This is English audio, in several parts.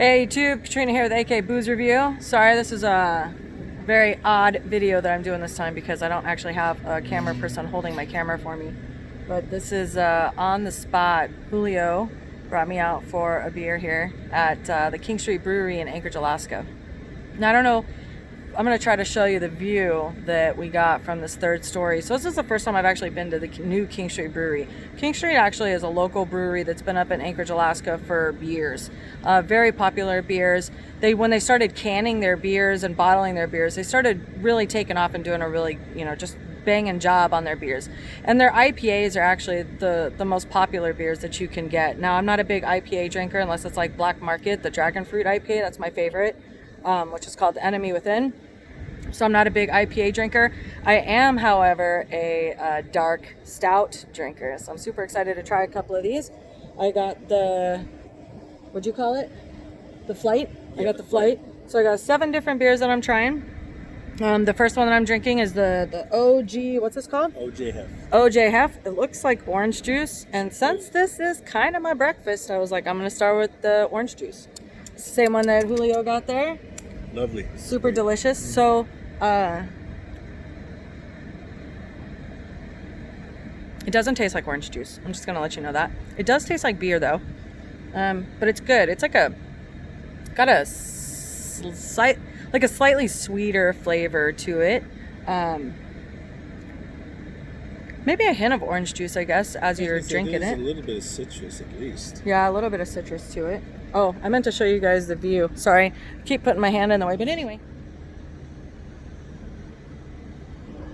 Hey YouTube, Katrina here with AK Booze Review. Sorry, this is a very odd video that I'm doing this time because I don't actually have a camera person holding my camera for me. But this is on the spot. Julio brought me out for a beer here at the King Street Brewery in Anchorage, Alaska. Now I don't know, I'm going to try to show you the view that we got from this third story. So this is the first time I've actually been to the new King Street Brewery. King Street actually is a local brewery that's been up in Anchorage, Alaska for years. Very popular beers. When they started canning their beers and bottling their beers, they started really taking off and doing a really, just banging job on their beers. And their IPAs are actually the most popular beers that you can get. Now, I'm not a big IPA drinker unless it's like Black Market, the Dragon Fruit IPA. That's my favorite. Which is called The Enemy Within. So I'm not a big IPA drinker. I am, however, a dark stout drinker. So I'm super excited to try a couple of these. I got the, what'd you call it? The Flight? I got the Flight. So I got 7 different beers that I'm trying. The first one that I'm drinking is the OG, what's this called? OJ Hef. OJ Hef. It looks like orange juice. And since this is kind of my breakfast, I was like, I'm going to start with the orange juice. Same one that Julio got there. Lovely. Super delicious. So, it doesn't taste like orange juice. I'm just going to let you know that. It does taste like beer though. But it's good. It's like got a slightly sweeter flavor to it. Maybe a hint of orange juice, I guess, as you're drinking it. A little bit of citrus at least. Yeah, a little bit of citrus to it. Oh, I meant to show you guys the view. Sorry, I keep putting my hand in the way, but anyway.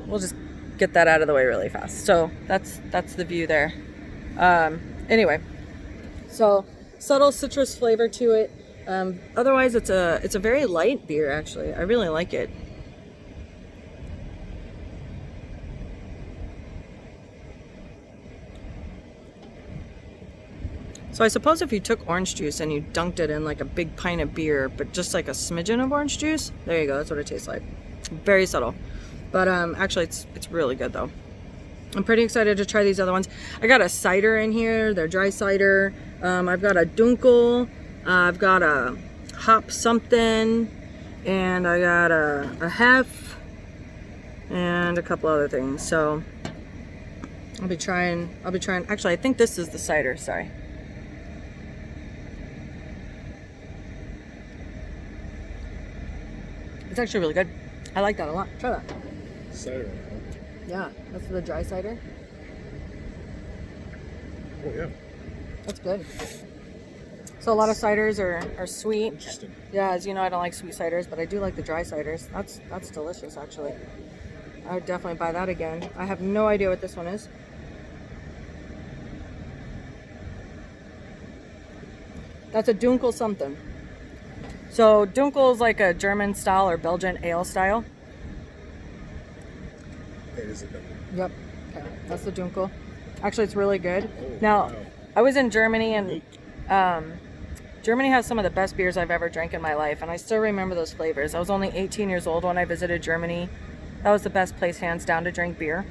We'll just get that out of the way really fast. So that's the view there. Anyway, so subtle citrus flavor to it. Otherwise, it's a very light beer, actually. I really like it. So I suppose if you took orange juice and you dunked it in like a big pint of beer, but just like a smidgen of orange juice, there you go. That's what it tastes like. Very subtle. But actually it's really good though. I'm pretty excited to try these other ones. I got a cider in here. They're dry cider. I've got a Dunkel. I've got a hop something. And I got a hef. And a couple other things. So I'll be trying. Actually, I think this is the cider. Sorry. It's actually really good. I like that a lot. Try that. Cider. Yeah, that's the dry cider. Oh yeah. That's good. So a lot of ciders are sweet. Interesting. Yeah, as you know, I don't like sweet ciders, but I do like the dry ciders. That's delicious, actually. I would definitely buy that again. I have no idea what this one is. That's a Dunkel something. So Dunkel is like a German style or Belgian ale style. It is a double. Yep. Okay. That's the Dunkel. Actually, it's really good. Oh, Now, wow. I was in Germany and Germany has some of the best beers I've ever drank in my life, and I still remember those flavors. I was only 18 years old when I visited Germany. That was the best place, hands down, to drink beer.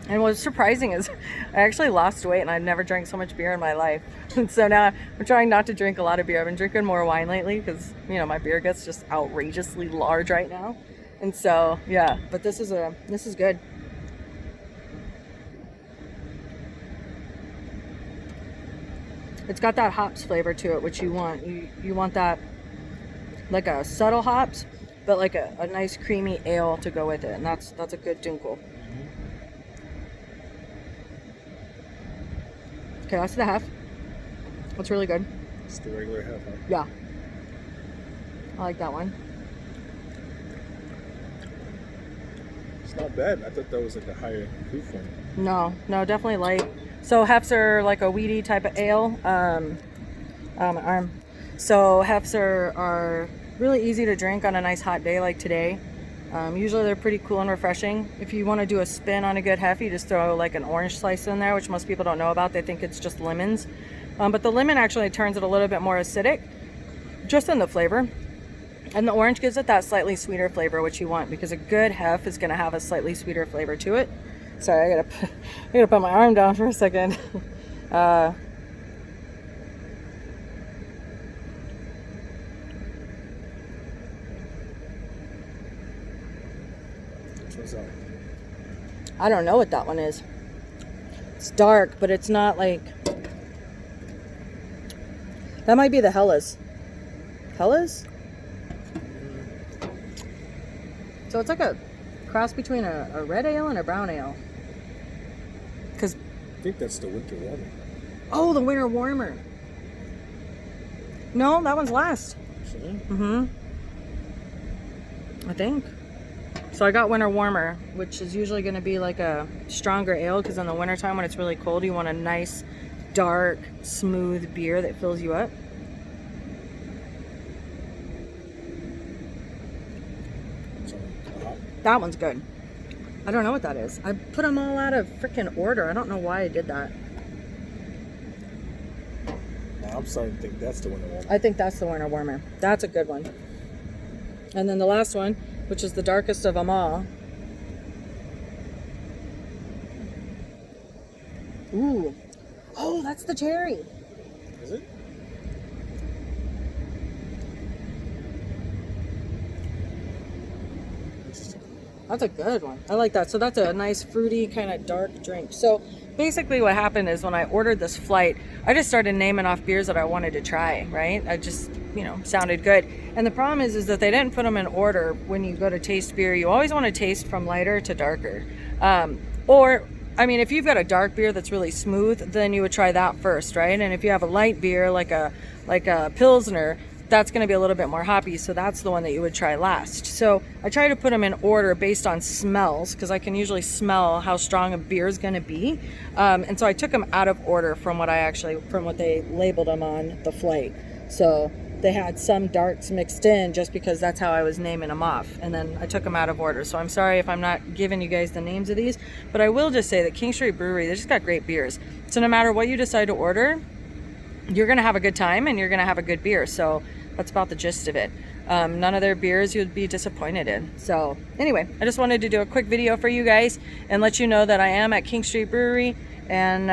And what's surprising is I actually lost weight and I've never drank so much beer in my life. And so now I'm trying not to drink a lot of beer. I've been drinking more wine lately because, my beer gets just outrageously large right now. And so, yeah, but this is good. It's got that hops flavor to it, which you want. You want that, like a subtle hops, but like a nice creamy ale to go with it. And that's a good Dunkel. Okay, that's the half. That's really good. It's the regular Hef, huh? Yeah. I like that one. It's not bad. I thought that was like a higher proof one. No, definitely light. So hefs are like a weedy type of ale. My arm. So hefs are really easy to drink on a nice hot day like today. Usually they're pretty cool and refreshing. If you want to do a spin on a good hef, you just throw like an orange slice in there, which most people don't know about. They think it's just lemons. But the lemon actually turns it a little bit more acidic, just in the flavor. And the orange gives it that slightly sweeter flavor, which you want, because a good hef is going to have a slightly sweeter flavor to it. Sorry, I gotta put my arm down for a second. What's that? I don't know what that one is. It's dark, but it's not like... That might be the Hellas. Hellas? So it's like a cross between a red ale and a brown ale. Because... I think that's the winter warmer. Oh, the winter warmer. No, that one's last. See? I think. So I got winter warmer, which is usually going to be like a stronger ale, because in the wintertime when it's really cold, you want a nice, dark, smooth beer that fills you up. That one's good. I don't know what that is. I put them all out of freaking order. I don't know why I did that. Now I'm starting to think that's the winter warmer. I think that's the winter warmer. That's a good one. And then the last one, which is the darkest of them all. Ooh. Oh, that's the cherry. Is it? That's a good one. I like that. So that's a nice fruity kind of dark drink. So basically what happened is when I ordered this flight, I just started naming off beers that I wanted to try, right? I just, you know, sounded good. And the problem is that they didn't put them in order. When you go to taste beer, you always want to taste from lighter to darker. Or, I mean, if you've got a dark beer that's really smooth, then you would try that first, right? And if you have a light beer like a Pilsner, that's going to be a little bit more hoppy, so that's the one that you would try last. So I try to put them in order based on smells, because I can usually smell how strong a beer is going to be. And so I took them out of order from what they labeled them on the flight. So they had some darks mixed in just because that's how I was naming them off, and then I took them out of order. So I'm sorry if I'm not giving you guys the names of these, but I will just say that King Street Brewery, they just got great beers. So no matter what you decide to order, you're going to have a good time and you're going to have a good beer. So that's about the gist of it. None of their beers you'd be disappointed in. So anyway, I just wanted to do a quick video for you guys and let you know that I am at King Street Brewery. And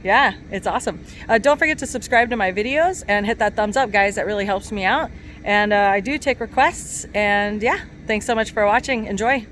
yeah, it's awesome. Don't forget to subscribe to my videos and hit that thumbs up, guys. That really helps me out. And I do take requests. And yeah, thanks so much for watching. Enjoy.